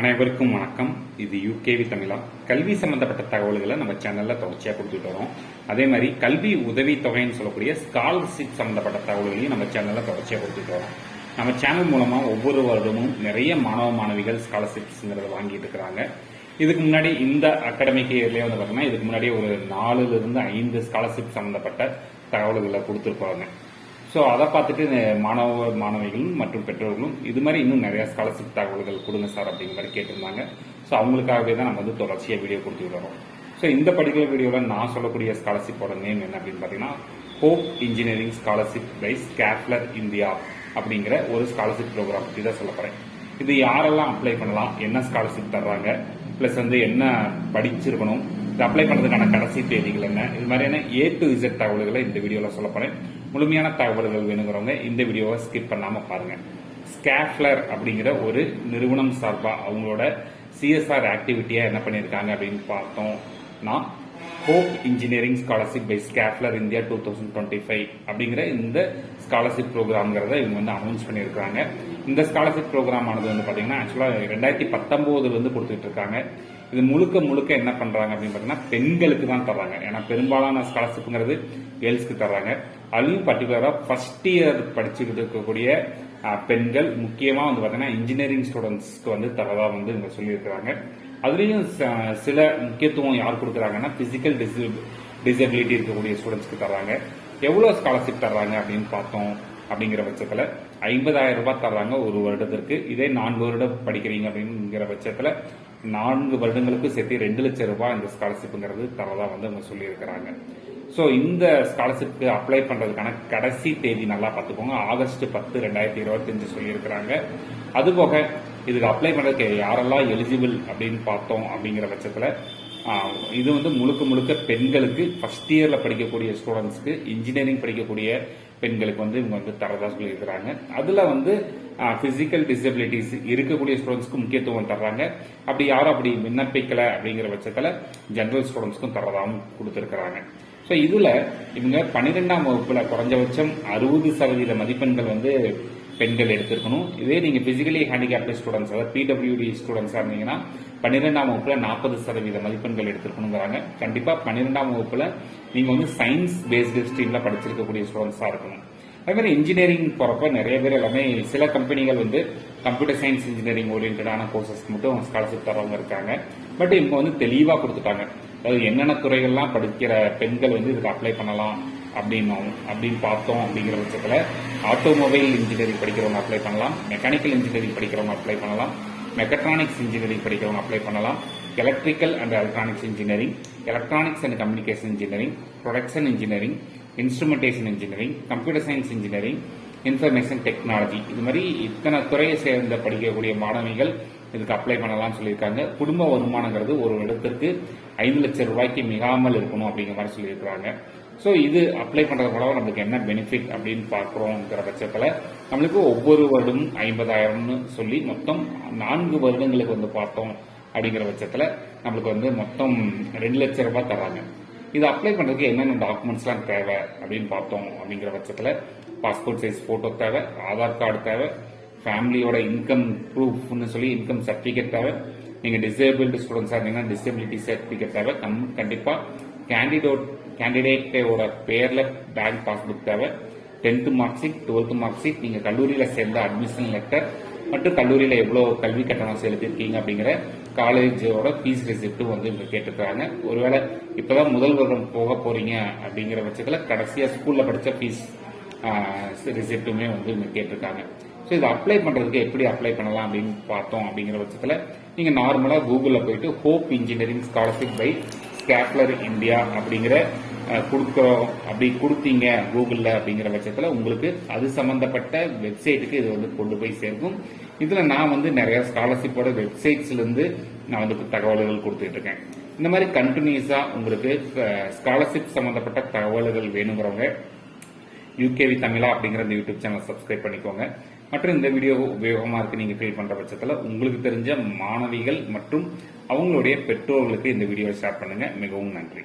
அனைவருக்கும் வணக்கம். இது யூகேவி தமிழா. கல்வி சம்பந்தப்பட்ட தகவல்களை நம்ம சேனல்ல தொடர்ச்சியா கொடுத்துட்டு வரோம். அதே மாதிரி கல்வி உதவி தொகைன்னு சொல்லக்கூடிய ஸ்காலர்ஷிப் சம்பந்தப்பட்ட தகவல்களையும் நம்ம சேனல்ல தொடர்ச்சியா கொடுத்துட்டு வரோம். நம்ம சேனல் மூலமா ஒவ்வொரு வருடமும் நிறைய மாணவ மாணவிகள் ஸ்காலர்ஷிப்ஸ்ங்கிறத வாங்கிட்டு இருக்கிறாங்க. இதுக்கு முன்னாடி இந்த அகாடமிக் இயர்லயே வந்து பாத்தீங்கன்னா இதுக்கு முன்னாடி ஒரு 4 இருந்து 5 ஸ்காலர்ஷிப் சம்பந்தப்பட்ட தகவல்களை கொடுத்துருப்பாங்க. ஸோ அதை பார்த்துட்டு மாணவ மாணவிகளும் மற்றும் பெற்றோர்களும் இது மாதிரி இன்னும் நிறைய ஸ்காலர்ஷிப் தகவல்கள் கொடுங்க சார் அப்படிங்கிற மாதிரி கேட்டிருந்தாங்க. ஸோ அவங்களுக்காகவே தான் நம்ம வந்து தொடர்ச்சியாக வீடியோ கொடுத்துட்டு வரோம். ஸோ இந்த பர்டிகுலர் வீடியோவில் நான் சொல்லக்கூடிய ஸ்காலர்ஷிப்போட நேம் என்ன அப்படின்னு பார்த்தீங்கன்னா Hope Engineering Scholarship by Schaeffler India அப்படிங்கிற ஒரு ஸ்காலர்ஷிப் ப்ரோக்ராம் பற்றி தான் சொல்ல போகிறேன். இது யாரெல்லாம் அப்ளை பண்ணலாம், என்ன ஸ்காலர்ஷிப் தர்றாங்க, ப்ளஸ் வந்து என்ன படிச்சிருக்கணும், இது அப்ளை பண்ணுறதுக்கான கடைசி தேதிகள் என்ன, இது மாதிரியான A to Z தகவல்களை இந்த வீடியோவில் சொல்ல போகிறேன். முழுமையான தகவல்கள் வேணுங்கிறவங்க இந்த வீடியோவை ஸ்கிப் பண்ணாமல் பாருங்க. ஸ்கேஃப்லர் அப்படிங்கிற ஒரு நிறுவனம் சார்பாக அவங்களோட CSR ஆக்டிவிட்டியா என்ன பண்ணியிருக்காங்க அப்படின்னு பார்த்தோம்னா Hope Engineering Scholarship by Schaeffler India 2025 அப்படிங்கிற இந்த ஸ்காலர்ஷிப் ப்ரோக்ராம்ங்கிறத இவங்க வந்து அனௌன்ஸ் பண்ணியிருக்காங்க. இந்த ஸ்காலர்ஷிப் ப்ரோக்ராம் ஆனது வந்து பார்த்தீங்கன்னா ஆக்சுவலாக 2019 வந்து கொடுத்துட்டு இருக்காங்க. இது முழுக்க என்ன பண்றாங்க அப்படின்னு பார்த்தீங்கன்னா பெண்களுக்கு தான் தர்றாங்க. ஏன்னா பெரும்பாலான ஸ்காலர்ஷிப்ங்கிறது கேர்ள்ஸ்க்கு தர்றாங்க. அதுலயும் பர்டிகுலரா ஃபர்ஸ்ட் இயர் படிச்சுக்கிட்டு இருக்கக்கூடிய பெண்கள் முக்கியமா வந்து பார்த்தீங்கன்னா இன்ஜினியரிங் ஸ்டூடெண்ட்ஸ்க்கு வந்து தரதா வந்து இவங்க சொல்லியிருக்கிறாங்க. அதுலயும் சில முக்கியத்துவம் யார் கொடுக்குறாங்கன்னா பிசிக்கல் டிசபிலிட்டி இருக்கக்கூடிய ஸ்டூடெண்ட்ஸ்க்கு தர்றாங்க. எவ்வளவு ஸ்காலர்ஷிப் தர்றாங்க அப்படின்னு பார்த்தோம் அப்படிங்கிற பட்சத்துல 50,000 ரூபாய் தர்றாங்க ஒரு வருடத்திற்கு. இதே 4 வருடம் படிக்கிறீங்க அப்படிங்கிற பட்சத்துல 4 வருடங்களுக்கு சேர்த்து 2 லட்சம் ரூபாய் இந்த ஸ்காலர்ஷிப்ங்கிறது தரதா வந்து அவங்க சொல்லியிருக்கிறாங்க. ஸோ இந்த ஸ்காலர்ஷிப்க்கு அப்ளை பண்றதுக்கான கடைசி தேதி நல்லா பார்த்துக்கோங்க, ஆகஸ்ட் 10, 2025 சொல்லியிருக்கிறாங்க. அதுபோக இதுக்கு அப்ளை பண்றதுக்கு யாரெல்லாம் எலிஜிபிள் அப்படின்னு பார்த்தோம் அப்படிங்கிற பட்சத்துல இது வந்து முழுக்க பெண்களுக்கு ஃபர்ஸ்ட் இயர்ல படிக்கக்கூடிய ஸ்டூடெண்ட்ஸ்க்கு, இன்ஜினியரிங் படிக்கக்கூடிய பெண்களுக்கு வந்து இவங்க வந்து தரதா சொல்லியிருக்கிறாங்க. அதுல வந்து பிசிக்கல் டிசபிலிட்டிஸ் இருக்கக்கூடிய ஸ்டூடெண்ட்ஸ்க்கு முக்கியத்துவம் தர்றாங்க. அப்படி யாரும் அப்படி விண்ணப்பிக்கல அப்படிங்கிற பட்சத்துல ஜெனரல் ஸ்டூடெண்ட்ஸ்க்கும் தரதாகவும் கொடுத்திருக்கிறாங்க. ஸோ இதுல இவங்க 12ஆம் வகுப்புல குறைஞ்சபட்சம் 60% மதிப்பெண்கள் வந்து பெண்கள் எடுத்திருக்கணும். இதே நீங்க பிசிக்கலி ஹேண்டிகேப்ட் ஸ்டூடெண்ட்ஸ், அதாவது PWD ஸ்டூடெண்ட்ஸா இருந்தீங்கன்னா 12ஆம் வகுப்புல 40% மதிப்பெண்கள் எடுத்திருக்கணுங்கிறாங்க. கண்டிப்பா 12ஆம் வகுப்புல நீங்க வந்து சயின்ஸ் பேஸ்டு ஸ்ட்ரீம்ல படிச்சிருக்கக்கூடிய ஸ்டூடெண்ட்ஸா இருக்கணும். அதே மாதிரி இன்ஜினியரிங் போறப்ப நிறைய பேர் எல்லாமே சில கம்பெனிகள் வந்து கம்ப்யூட்டர் சயின்ஸ் இன்ஜினியரிங் ஓரியன்டான கோர்சஸ்க்கு மட்டும் ஸ்காலர்ஷிப் தரவங்க இருக்காங்க. பட் இவங்க வந்து தெளிவா கொடுத்துட்டாங்க. அதாவது என்னென்ன துறைகள்லாம் படிக்கிற பெண்கள் வந்து இதுக்கு அப்ளை பண்ணலாம் அப்படின்னு பார்த்தோம் அப்படிங்கிற பட்சத்துல ஆட்டோமொபைல் இன்ஜினியரிங் படிக்கிறவங்க அப்ளை பண்ணலாம், மெக்கானிக்கல் இன்ஜினியரிங் படிக்கிறவங்க அப்ளை பண்ணலாம், மெக்கட்ரானிக்ஸ் இன்ஜினியரிங் படிக்கிறவங்க அப்ளை பண்ணலாம், electrical and electronics engineering, electronics and communication engineering, production engineering, instrumentation engineering, computer science engineering, information technology, இது மாதிரி இத்தனை துறையை சேர்ந்த படிக்கக்கூடிய மாணவிகள் இதுக்கு அப்ளை பண்ணலாம்னு சொல்லியிருக்காங்க. குடும்ப வருமானங்கிறது ஒரு இடத்திற்கு 5 லட்சம் ரூபாய்க்கு மிகாமல் இருக்கணும் அப்படிங்கிற மாதிரி சொல்லியிருக்கிறாங்க. ஸோ இது அப்ளை பண்றது மூலம் நம்மளுக்கு என்ன பெனிஃபிட் அப்படின்னு பார்க்கிறோங்கிற பட்சத்துல நம்மளுக்கு ஒவ்வொரு வருடமும் 50,000ன்னு சொல்லி மொத்தம் 4 வருடங்களுக்கு வந்து பார்த்தோம் அப்படிங்கிற பட்சத்துல நம்மளுக்கு வந்து மொத்தம் 2 லட்சம் ரூபாய் தர்றாங்க. இது அப்ளை பண்றதுக்கு என்னென்ன டாக்குமெண்ட்ஸ்லாம் தேவை அப்படின்னு பார்த்தோம் அப்படிங்கிற பட்சத்துல பாஸ்போர்ட் சைஸ் போட்டோ தேவை, ஆதார் கார்டு தேவை, ஃபேமிலியோட இன்கம் ப்ரூஃப்னு சொல்லி இன்கம் சர்டிபிகேட் தேவை, நீங்க டிசேபிள்டு ஸ்டூடெண்ட்ஸா இருந்தீங்கன்னா டிசபிலிட்டி சர்டிபிகேட் தேவை, கண்டிப்பா கேண்டிடேட்டோட பேர்ல பேங்க் பாஸ்புக் தேவை, 10th mark sheet, 12th mark sheet, நீங்க கல்லூரியில சேர்ந்த அட்மிஷன் லெட்டர் மற்றும் கல்லூரியில எவ்வளவு கல்வி கட்டணம் செலுத்திருக்கீங்க அப்படிங்கிற காலேஜோட ஃபீஸ் ரெசிப்ட் வந்து இவங்க கேட்டுக்கிறாங்க. ஒருவேளை இப்பதான் முதல் வருடம் போக போறீங்க அப்படிங்கிற பட்சத்துல கடைசியா ஸ்கூல்ல படிச்ச ஃபீஸ் ரெசிப்ட்டுமே வந்து இவங்க கேட்டிருக்காங்க. ஸோ இதை அப்ளை பண்றதுக்கு எப்படி அப்ளை பண்ணலாம் அப்படின்னு பார்த்தோம் அப்படிங்கிற பட்சத்துல நீங்க நார்மலா கூகுள்ல போயிட்டு Hope Engineering Scholarship by Schaeffler India அப்படிங்கிற அப்படி கொடுத்தீங்க கூகுள்ல அப்படிங்கிற பட்சத்துல உங்களுக்கு அது சம்பந்தப்பட்ட வெப்சைட்டுக்கு இது வந்து கொண்டு போய் சேர்க்கும். இதுல நான் வந்து நிறைய ஸ்காலர்ஷிப்போட வெப்சைட்ஸ்ல இருந்து நான் வந்து தகவல்கள் கொடுத்துட்டு இருக்கேன். இந்த மாதிரி கண்டினியூஸா உங்களுக்கு ஸ்காலர்ஷிப் சம்பந்தப்பட்ட தகவல்கள் வேணுங்கிறவங்க யூகேவி தமிழா அப்படிங்கிற இந்த யூடியூப் சேனல் சப்ஸ்கிரைப் பண்ணிக்கோங்க. மற்றும் இந்த வீடியோ உபயோகமா இருக்கு நீங்க ஃபீல் பண்ற பட்சத்துல உங்களுக்கு தெரிஞ்ச மாணவிகள் மற்றும் அவங்களுடைய பெற்றோர்களுக்கு இந்த வீடியோவை ஷேர் பண்ணுங்க. மிகவும் நன்றி.